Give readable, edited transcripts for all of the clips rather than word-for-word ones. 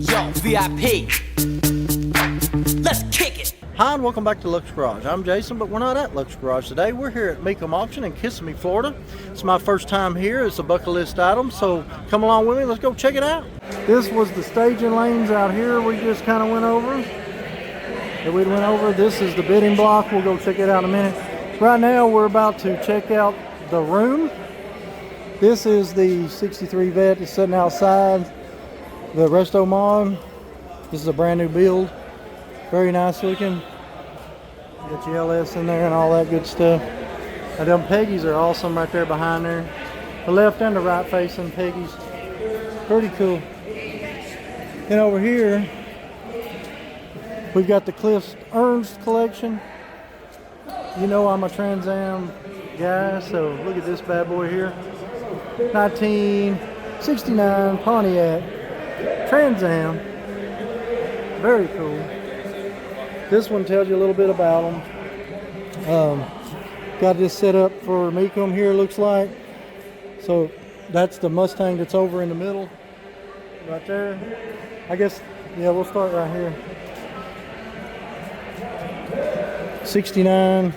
Yo, VIP. Let's kick it. Hi and welcome back to Luxe Garage. I'm Jason, but we're not at Luxe Garage today. We're here at Mecum Auction in Kissimmee, Florida. It's my first time here. It's a bucket list item, so come along with me. Let's go check it out. This was the staging lanes out here we just kind of went over. This is the bidding block. We'll go check it out in a minute. Right now we're about to check out the room. This is the 63 Vet that's sitting outside the Resto Mod. This is a brand new build. Very nice looking. Got your LS in there and all that good stuff. Now them Peggies are awesome right there behind there. The left and the right facing Peggies. Pretty cool. And over here, we've got the Cliff Ernst Collection. You know I'm a Trans Am guy, so look at this bad boy here. 1969 Pontiac Trans Am. Very cool. This one tells you a little bit about them. Got this set up for Mecum here, looks like. So that's the Mustang that's over in the middle, right there. I guess, yeah, we'll start right here. 69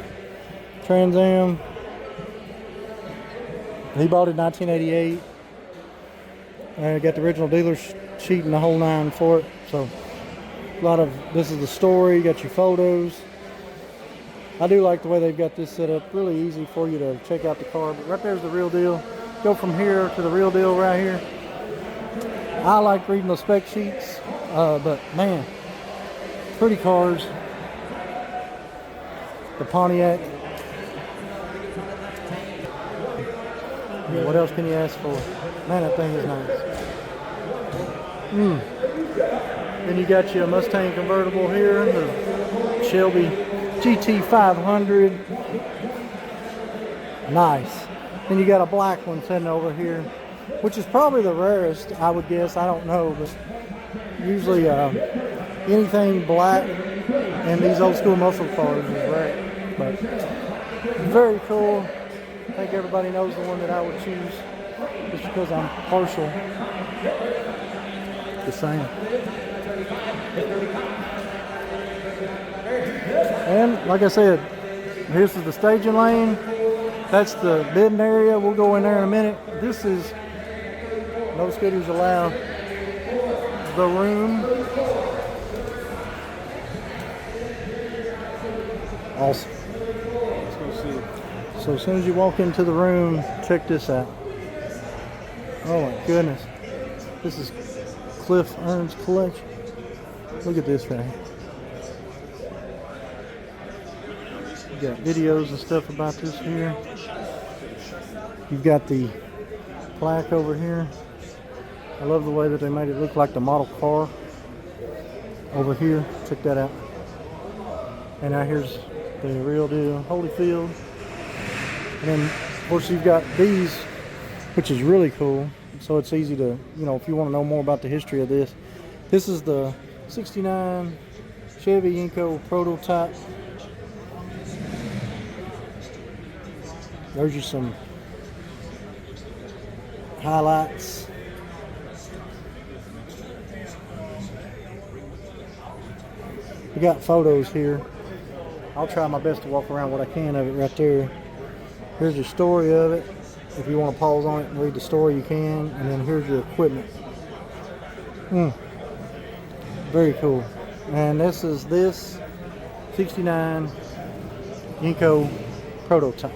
Trans Am. He bought it in 1988. Got the original dealer sheet and the whole nine for it. So a lot of, this is the story, you got your photos. I do like the way they've got this set up. Really easy for you to check out the car. But right there's the real deal. Go from here to the real deal right here. I like reading the spec sheets, but man, pretty cars. The Pontiac. What else can you ask for? Man, that thing is nice. Then you got your Mustang convertible here, the Shelby GT500. Nice. Then you got a black one sitting over here, which is probably the rarest, I would guess. I don't know, but usually anything black in these old school muscle cars is rare. But very cool. I think everybody knows the one that I would choose just because I'm partial. The same. And like I said, this is the staging lane. That's the bidding area. We'll go in there in a minute. This is no scooters allowed. The room. Awesome. Let's go see it. So as soon as you walk into the room, check this out. Oh my goodness. This is Cliff Ernst Collection. Look at this right here. You got videos and stuff about this here. You've got the plaque over here. I love the way that they made it look like the model car over here. Check that out. And now here's the real deal, Holyfield. And then, of course, you've got these, which is really cool. So it's easy to, you know, if you want to know more about the history of this. This is the 69 Chevy Yenko prototype. There's just some highlights. We got photos here. I'll try my best to walk around what I can of it right there. Here's the story of it. If you want to pause on it and read the story, you can. And then here's your equipment. Very cool. And this is this 69 Yenko prototype.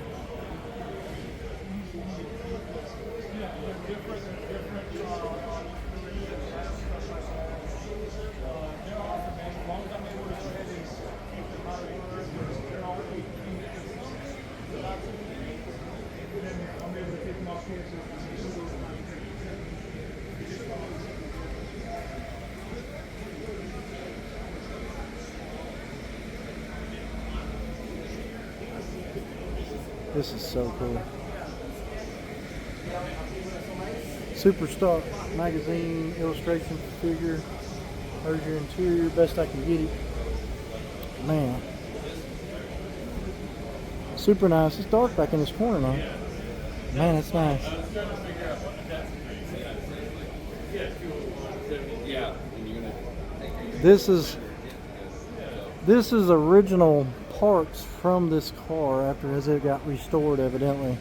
This is so cool. Superstar magazine illustration figure. There's your interior, best I can get it. Man. Super nice. It's dark back in this corner now. Man, it's nice. Yeah, and you're gonna This is original parts from this car after as it got restored evidently,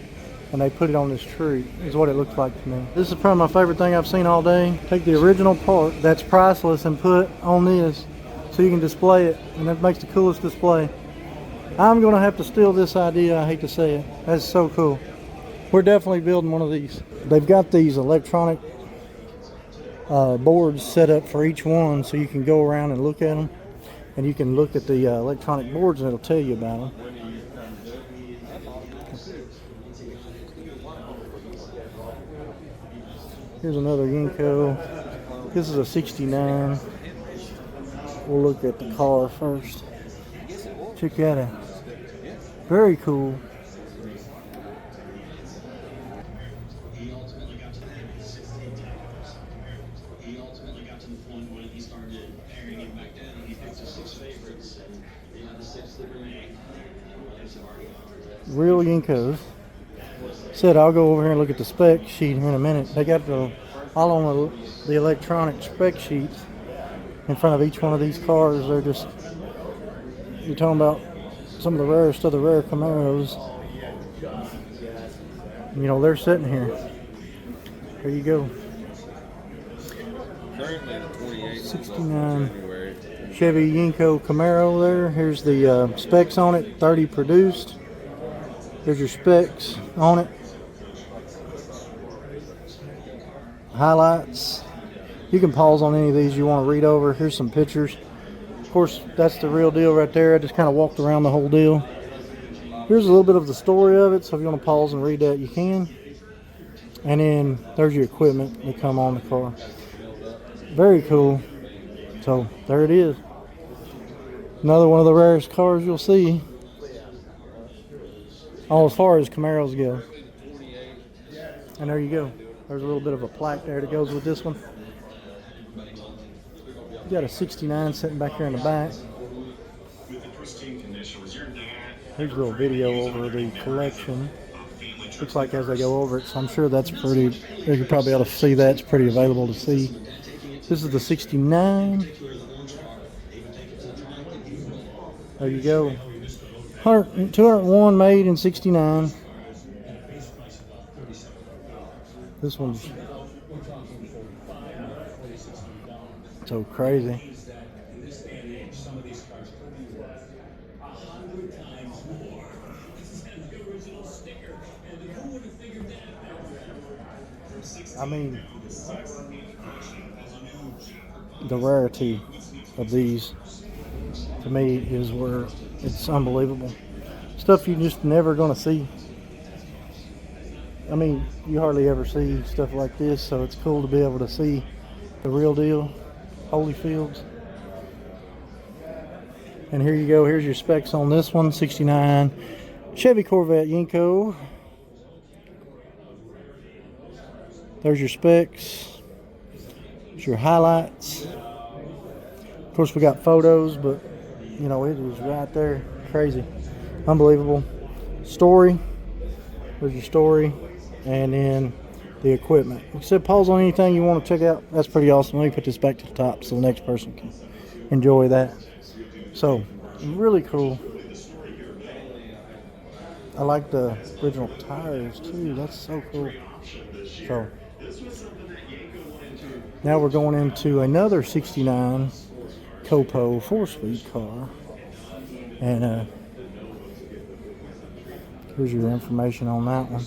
and they put it on this tree is what it looks like to me. This is probably my favorite thing I've seen all day. Take the original part that's priceless and put on this so you can display it, and that makes the coolest display. I'm gonna have to steal this idea, I hate to say it. That's so cool. We're definitely building one of these. They've got these electronic boards set up for each one so you can go around and look at them, and you can look at the electronic boards and it'll tell you about them. Here's another Yenko. This is a 69. We'll look at the car first. Check that out. Very cool. Real Yenkos. Said I'll go over here and look at the spec sheet here in a minute. They got all on the electronic spec sheets in front of each one of these cars. They're just, you're talking about some of the rarest of the rare Camaros. You know, they're sitting here. There you go. 69 Chevy Yenko Camaro there. Here's the specs on it. 30 produced. There's your specs on it. Highlights. You can pause on any of these you want to read over. Here's some pictures. Of course, that's the real deal right there. I just kind of walked around the whole deal. Here's a little bit of the story of it, so if you want to pause and read that, you can. And then there's your equipment that come on the car. Very cool. So there it is. Another one of the rarest cars you'll see. As far as Camaros go. And there you go. There's a little bit of a plaque there that goes with this one. You got a 69 sitting back here in the back. Here's a little video over the collection. Looks like as they go over it, so I'm sure that's pretty, you probably ought to see that. It's pretty available to see. This is the 69. There you go. 201 made in 69. This one's so crazy. I mean, the rarity of these to me is where it's unbelievable. Stuff you're just never going to see. I mean, you hardly ever see stuff like this, so it's cool to be able to see the real deal. Holyfields. And here you go. Here's your specs on this one. 69 Chevy Corvette Yenko. There's your specs. There's your highlights. Of course, we got photos, but you know, it is right there. Crazy. Unbelievable. Story. There's your story. And then the equipment. Like I said, pause on anything you want to check out. That's pretty awesome. Let me put this back to the top so the next person can enjoy that. So, really cool. I like the original tires too. That's so cool. So, now we're going into another 69 Copo 4-speed car. And here's your information on that one.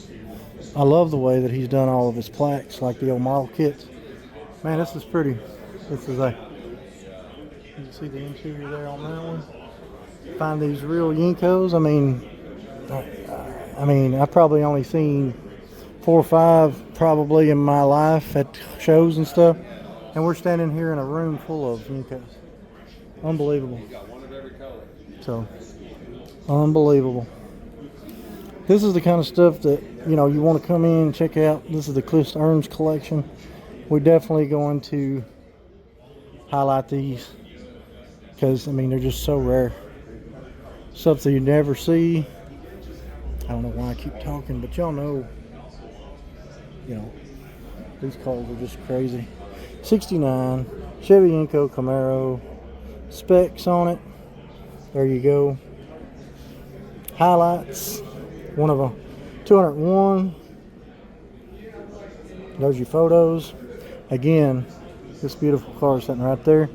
I love the way that he's done all of his plaques, like the old model kits. Man, this is pretty. This is a, you can see the interior there on that one. Find these real Yenkos. I mean, I've probably only seen 4 or 5 probably in my life at shows and stuff. And we're standing here in a room full of Yenkos. Unbelievable. So, unbelievable. This is the kind of stuff that, you know, you want to come in and check out. This is the Cliff Ernst Collection. We're definitely going to highlight these because, I mean, they're just so rare. Stuff that you never see. I don't know why I keep talking, but y'all know, you know, these cars are just crazy. 69 Chevy Yenko Camaro. specs on it. There you go. Highlights. One of a 201. There's your photos. Again, this beautiful car sitting right there.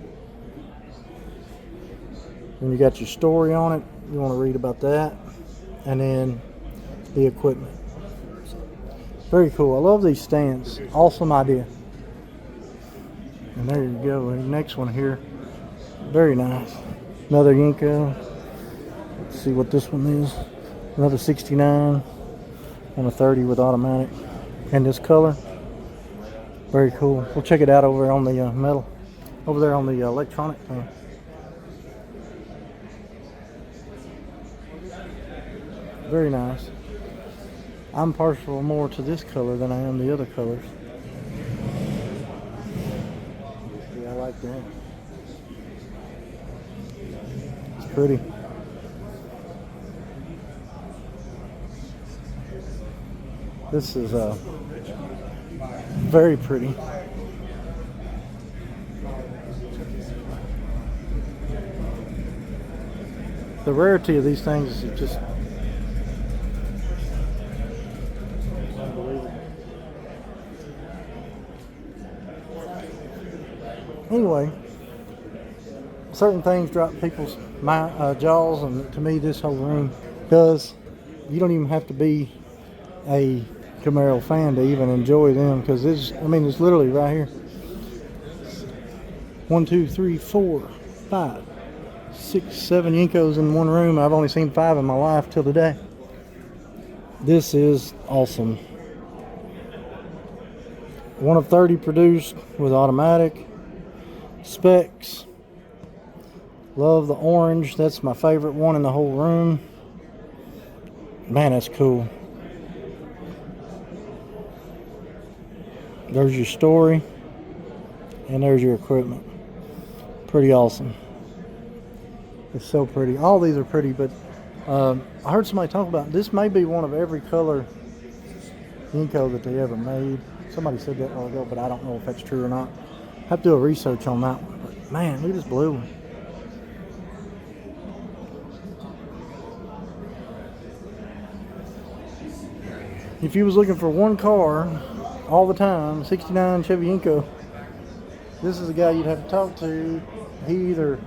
Then you got your story on it. You want to read about that. And then the equipment. Very cool. I love these stands. Awesome idea. And there you go. The next one here. Very nice. Another Yenko. Let's see what this one is. Another 69 and a 30 with automatic. And this color. Very cool. We'll check it out over on the metal. Over there on the electronic thing. Very nice. I'm partial more to this color than I am the other colors. Yeah, I like that. It's pretty. This is very pretty. The rarity of these things is just unbelievable. Anyway, certain things drop people's jaws, and to me this whole room does. You don't even have to be a Camaro fan to even enjoy them, because it's literally right here. 1, 2, 3, 4, 5, 6, 7 Yenkos in one room. I've only seen 5 in my life till today. This is awesome. One of 30 produced with automatic specs. Love the orange. That's my favorite one in the whole room. Man, that's cool. There's your story, and there's your equipment. Pretty awesome. It's so pretty. All these are pretty, but I heard somebody talk about this may be one of every color Yenko that they ever made. Somebody said that a while ago, but I don't know if that's true or not. I have to do a research on that one. But man, look at this blue one. If you was looking for one car all the time, 69 Chevy Yenko, this is the guy you'd have to talk to. He either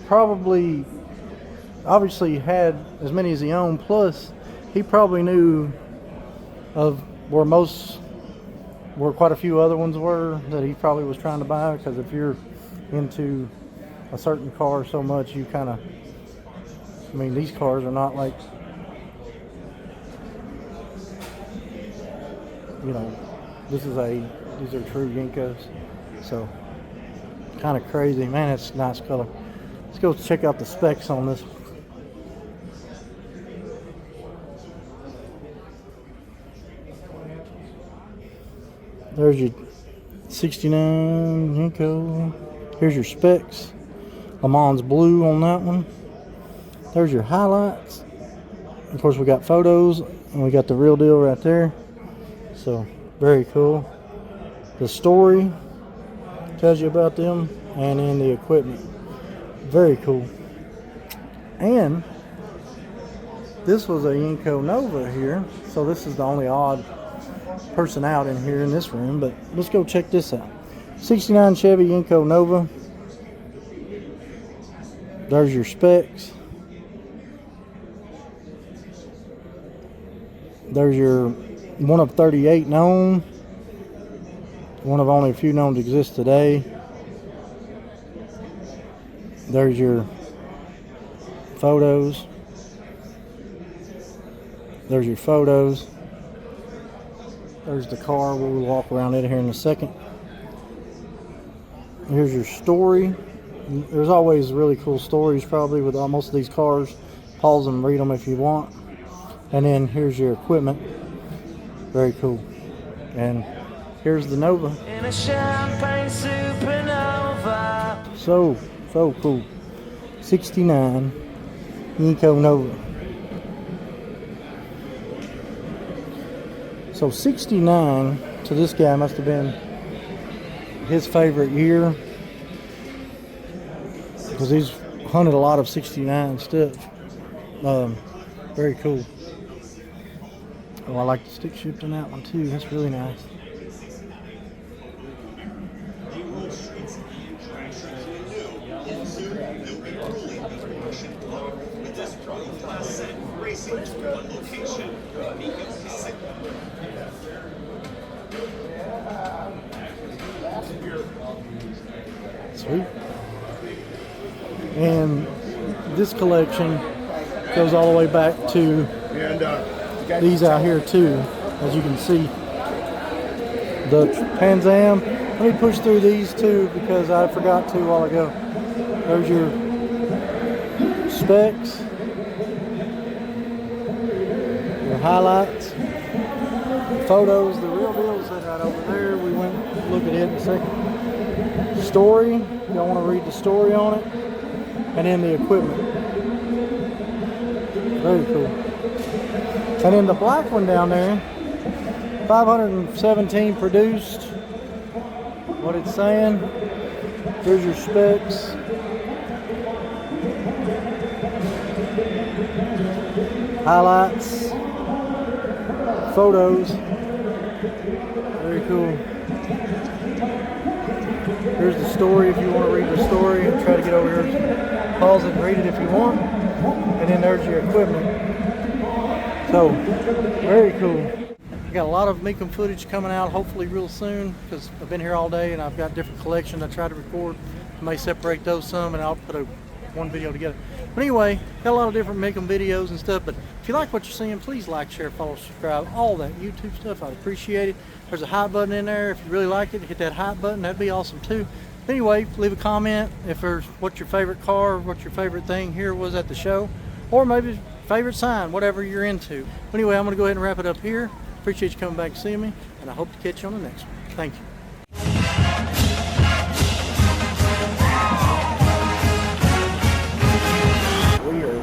probably obviously had as many as he owned, plus he probably knew of where quite a few other ones were that he probably was trying to buy, because if you're into a certain car so much, you kind of, these cars are not like, these are true Yenkos. So kind of crazy, man. It's a nice color. Let's go check out the specs on this one. There's your 69 Yenko. Here's your specs. Le Mans blue on that one. There's your highlights. Of course, we got photos, and we got the real deal right there. So very cool. The story tells you about them, and then the equipment. Very cool. And this was a Yenko Nova here, so this is the only odd person out in here in this room, but let's go check this out. 69 Chevy Yenko Nova. There's your specs. There's your one of 38 known. One of only a few known to exist today. There's your photos. There's your photos. There's the car. We'll walk around it here in a second. Here's your story. There's always really cool stories probably with most of these cars. Pause and read them if you want. And then here's your equipment. Very cool. And here's the Nova. In a champagne supernova. So cool. 69 Yenko Nova. So 69 to this guy must have been his favorite year. because he's hunted a lot of 69 stuff. Very cool. Oh, I like the stick shift on that one too. That's really nice. Sweet. And this collection goes all the way back to these out here too, as you can see. The Trans Am. Let me push through these two because I forgot to a while ago. There's your specs, your highlights, the photos, the real deal is right over there. We went look at it in a second. Story, y'all want to read the story on it, and then the equipment. Very cool. And then the black one down there, 517 produced. What it's saying. Here's your specs. Highlights. Photos. Very cool. Here's the story if you want to read the story. Try to get over here, pause it and read it if you want. And then there's your equipment. So, very cool. I got a lot of Mecum footage coming out hopefully real soon because I've been here all day and I've got different collections I try to record. I may separate those some and I'll put one video together. But anyway, got a lot of different Mecum videos and stuff. But if you like what you're seeing, please like, share, follow, subscribe, all that YouTube stuff. I'd appreciate it. There's a hype button in there. If you really like it, hit that hype button. That'd be awesome too. Anyway, leave a comment if there's what's your favorite car, what your favorite thing here was at the show, or maybe favorite sign, whatever you're into. But anyway, I'm going to go ahead and wrap it up here. Appreciate you coming back to see me, and I hope to catch you on the next one. Thank you. We are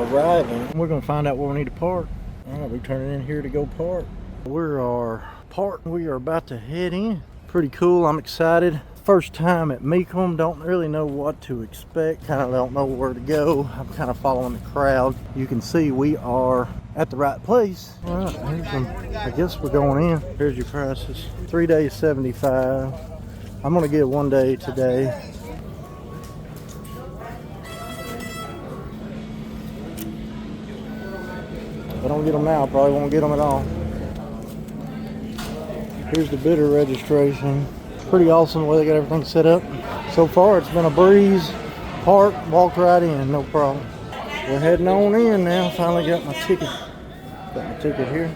arriving. We're going to find out where we need to park. All right, we're turning in here to go park. We are parked. We are about to head in. Pretty cool. I'm excited. First time at Mecum, don't really know what to expect, kind of don't know where to go. I'm kind of following the crowd. You can see we are at the right place. All right, I guess we're going in. Here's your prices. 3 days, $75. I'm gonna get 1 day today. If I don't get them now, I probably won't get them at all. Here's the bidder registration. Pretty awesome the way they got everything set up. So far it's been a breeze. Park, walked right in, no problem. We're heading on in now. Finally got my ticket. Got my ticket here.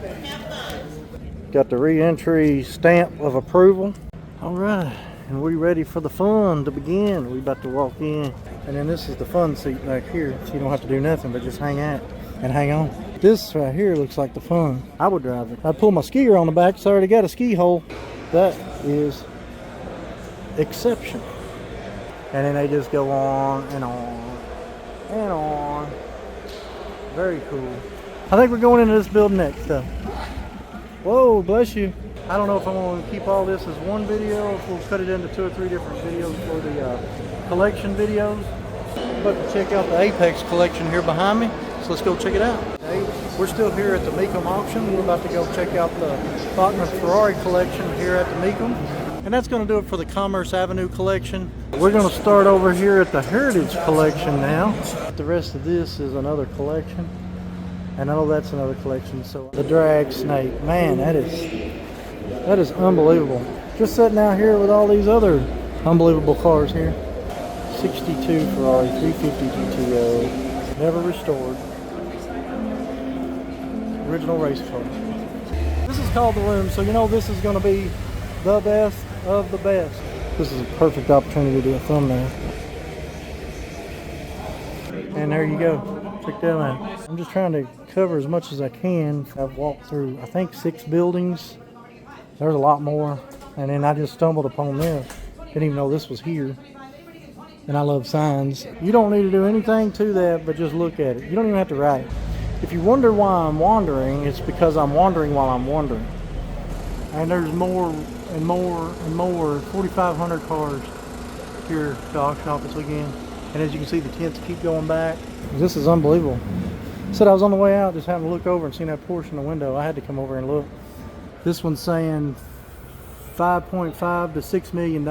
Got the re-entry stamp of approval. All right, and we're ready for the fun to begin. We about to walk in. And then this is the fun seat back here. So you don't have to do nothing but just hang out and hang on. This right here looks like the fun. I would drive it. I'd pull my skier on the back, so I already got a ski hole. That is exception. And then they just go on and on and on. Very cool. I think we're going into this building next though. Whoa, bless you. I don't know if I'm going to keep all this as one video or if we'll cut it into 2 or 3 different videos for the collection videos. I'm about to check out the Apex collection here behind me, so let's go check it out. Hey, we're still here at the Mecum Auction. We're about to go check out the Faulkner Ferrari collection here at the Mecum. And that's going to do it for the Commerce Avenue collection. We're going to start over here at the Heritage collection now. The rest of this is another collection. And I know that's another collection. So the Drag Snake, man, that is unbelievable. Just sitting out here with all these other unbelievable cars here. 62 Ferrari 350 GTO, never restored. Original race car. This is called the room, so you know this is going to be the best of the best. This is a perfect opportunity to do a thumbnail. And there you go. Check that out. I'm just trying to cover as much as I can. I've walked through, I think, 6 buildings. There's a lot more. And then I just stumbled upon this. Didn't even know this was here. And I love signs. You don't need to do anything to that, but just look at it. You don't even have to write it. If you wonder why I'm wandering, it's because I'm wandering while I'm wandering. And there's more and more and more 4,500 cars here at the auction office again. And as you can see, the tents keep going back. This is unbelievable. Said I was on the way out, just having to look over and seen that Porsche in the window. I had to come over and look. This one's saying $5.5 to $6 million.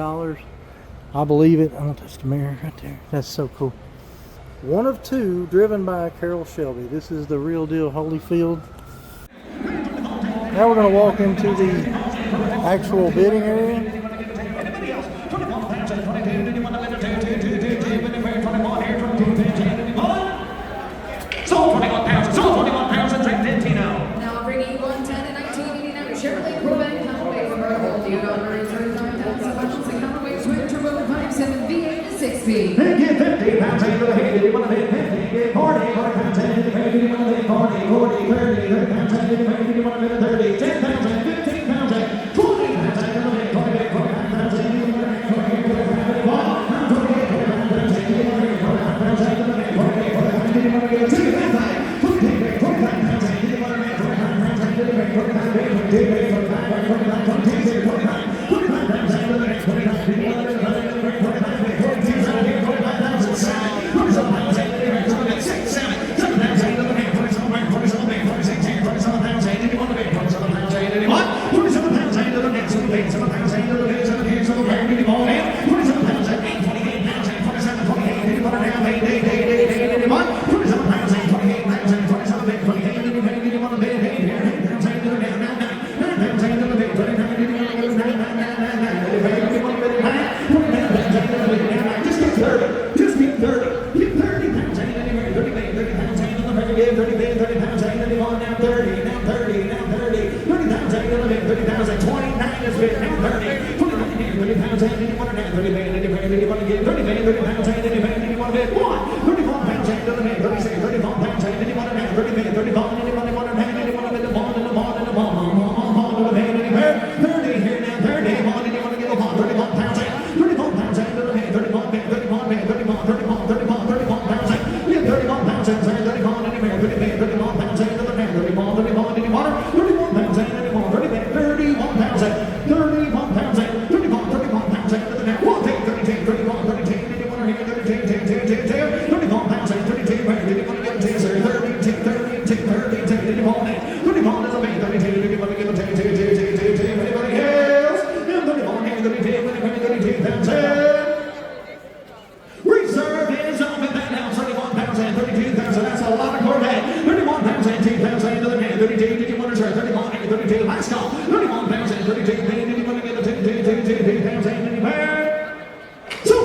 I believe it. I want to touch the mirror right there. That's so cool. One of two, driven by Carroll Shelby. This is the real deal Holyfield. Now we're going to walk into the actual bidding area. Sold 21 pounds, sold 21 pounds and tracked 15 now. Now bringing 110 and 1989 Chevrolet Corvette Callaway from our whole deal on 39,000 bucks and Callaway Twin Turbo 57 V8 to 6-speed. And get 50 pounds into the head, you want to bid 50, get 40 pounds into the head, you want to bid 40, 30 pounds into the head, you want to bid 30, 10 pounds and 15 pounds and 20 pounds into the head, 20 pounds into the head,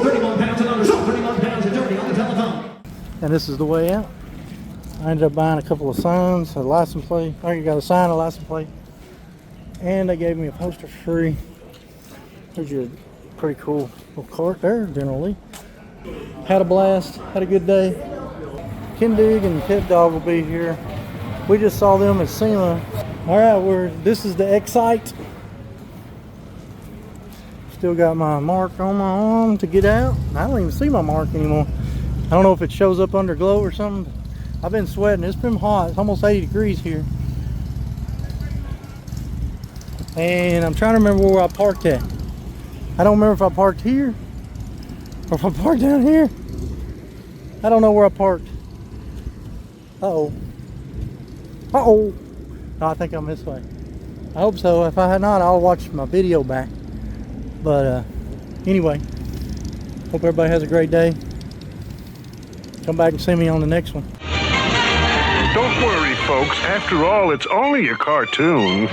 31 pounds and under, so 31 pounds and dirty on the telephone. And this is the way out. I ended up buying a couple of signs, a license plate. I already got a sign, a license plate. And they gave me a poster for free. There's your pretty cool little cart there, generally. Had a blast, had a good day. Kindig and Pit Dog will be here. We just saw them at SEMA. All right, this is the Excite. Still got my mark on my arm to get out. I don't even see my mark anymore. I don't know if it shows up under glow or something. I've been sweating. It's been hot. It's almost 80 degrees here. And I'm trying to remember where I parked at. I don't remember if I parked here or if I parked down here. I don't know where I parked. Uh-oh. Uh-oh. No, I think I'm this way. I hope so. If I had not, I'll watch my video back. But anyway, hope everybody has a great day. Come back and see me on the next one. Don't worry, folks. After all, it's only a cartoon.